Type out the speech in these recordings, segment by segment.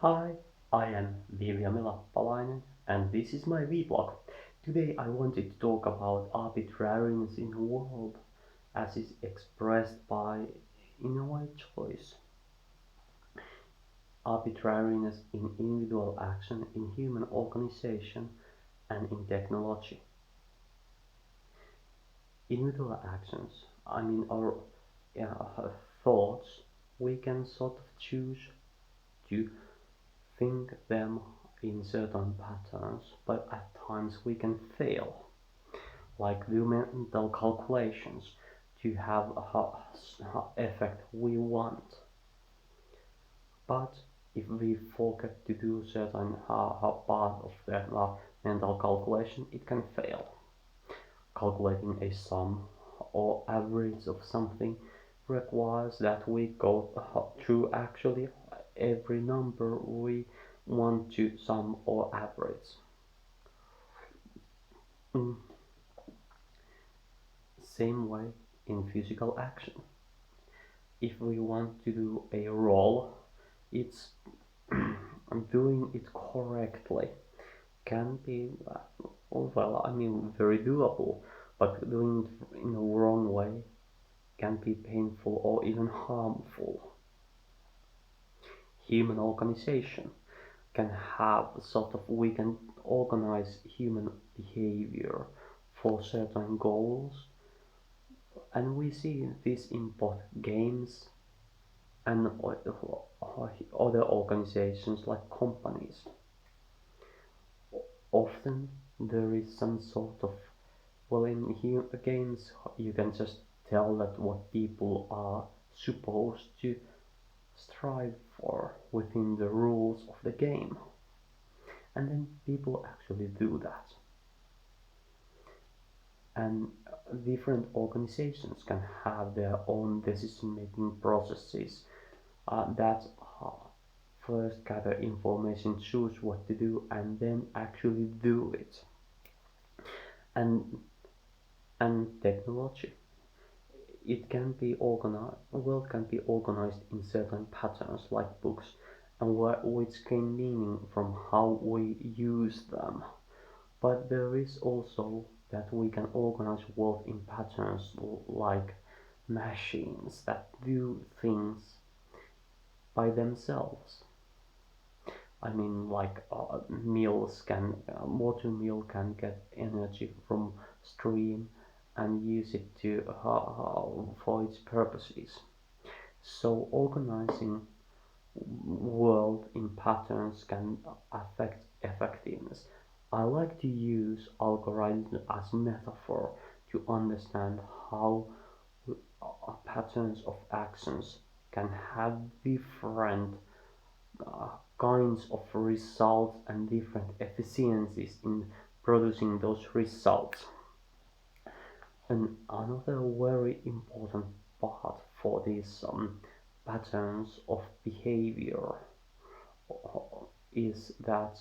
Hi, I am Viljami Lappalainen and this is my vlog. Today I wanted to talk about arbitrariness in the world as is expressed by inner choice. Arbitrariness in individual action in human organization and in technology. Individual actions, our yeah, thoughts, we can sort of choose to think them in certain patterns, but at times we can fail, like do mental calculations to have a effect we want. But if we forget to do certain part of the mental calculation, it can fail. Calculating a sum or average of something requires that we go through actually every number we want to sum or average. Mm. Same way in physical action. If we want to do a roll, it's doing it correctly can be very doable, but doing it in the wrong way can be painful or even harmful. Human organization can have sort of we can organize human behavior for certain goals, and we see this in both games and other organizations like companies. Often there is some sort of, in games you can just tell that what people are supposed to strive for within the rules of the game, and then people actually do that. And different organizations can have their own decision making processes that first gather information, choose what to do, and then actually do it. And technology, it can be organized. World can be organized in certain patterns like books, and which gain meaning from how we use them. But there is also that we can organize world in patterns like machines that do things by themselves. Like water mill can get energy from stream and use it to for its purposes. So organizing world in patterns can affect effectiveness. I like to use algorithms as metaphor to understand how patterns of actions can have different kinds of results and different efficiencies in producing those results. And another very important part for these patterns of behavior is that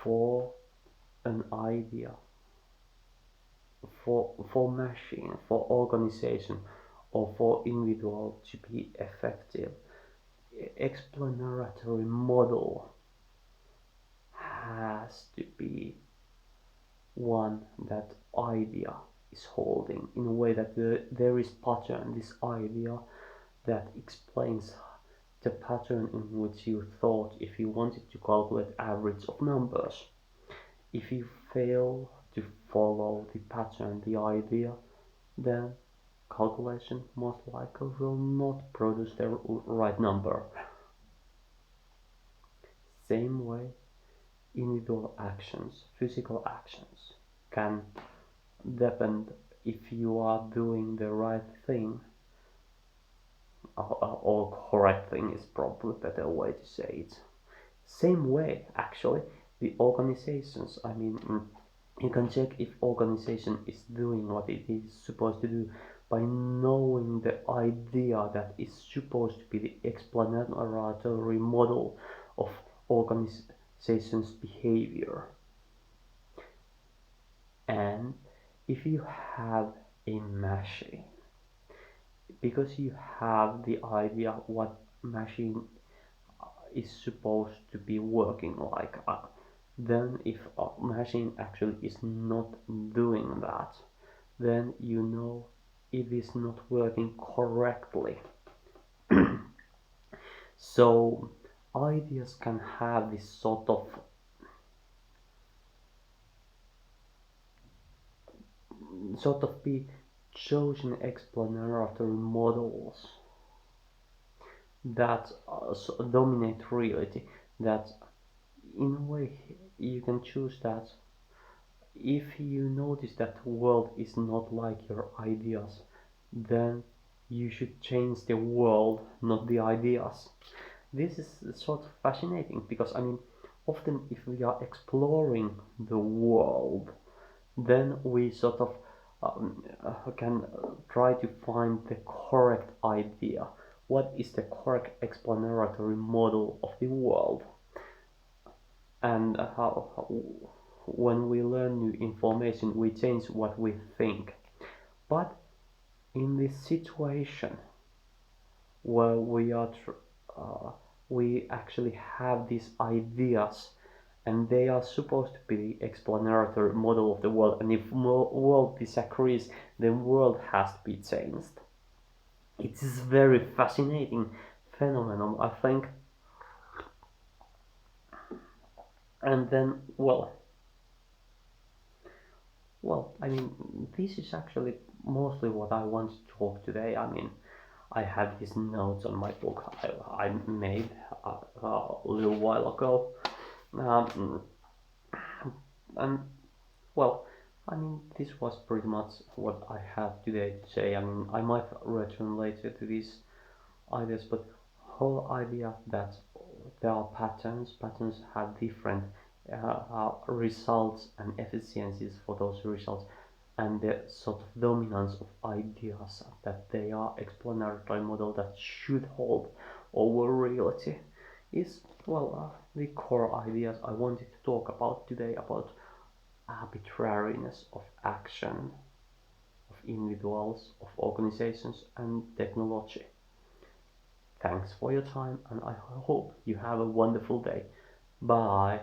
for an idea, for machine, for organization, or for individual to be effective, explanatory model has to be one that idea is holding in a way that there is pattern, this idea that explains the pattern in which you thought if you wanted to calculate average of numbers. If you fail to follow the pattern, the idea, then calculation most likely will not produce the right number. Same way, individual actions, physical actions, can depend if you are doing the right thing, or correct thing is probably a better way to say it. Same way, actually, the organizations, you can check if organization is doing what it is supposed to do by knowing the idea that is supposed to be the explanatory model of organization's behavior. And if you have a machine, because you have the idea what machine is supposed to be working like. Then if a machine actually is not doing that, then you know it is not working correctly. So ideas can have this sort of be chosen explanatory models that dominate reality, that in a way you can choose that if you notice that the world is not like your ideas, then you should change the world, not the ideas. This is sort of fascinating because often if we are exploring the world, then we sort of can try to find the correct idea. What is the correct explanatory model of the world? And how when we learn new information, we change what we think. But in this situation where we actually have these ideas and they are supposed to be the explanatory model of the world, and if world disagrees, then world has to be changed. It is very fascinating phenomenon, I think. And then, this is actually mostly what I want to talk today. I have these notes on my book I made a little while ago. Um, and well, this was pretty much what I have today to say. I might return later to these ideas, but whole idea that there are patterns have different results and efficiencies for those results, and the sort of dominance of ideas that they are explanatory model that should hold over reality is the core ideas I wanted to talk about today, about arbitrariness of action of individuals, of organizations and technology. Thanks for your time, and I hope you have a wonderful day. Bye.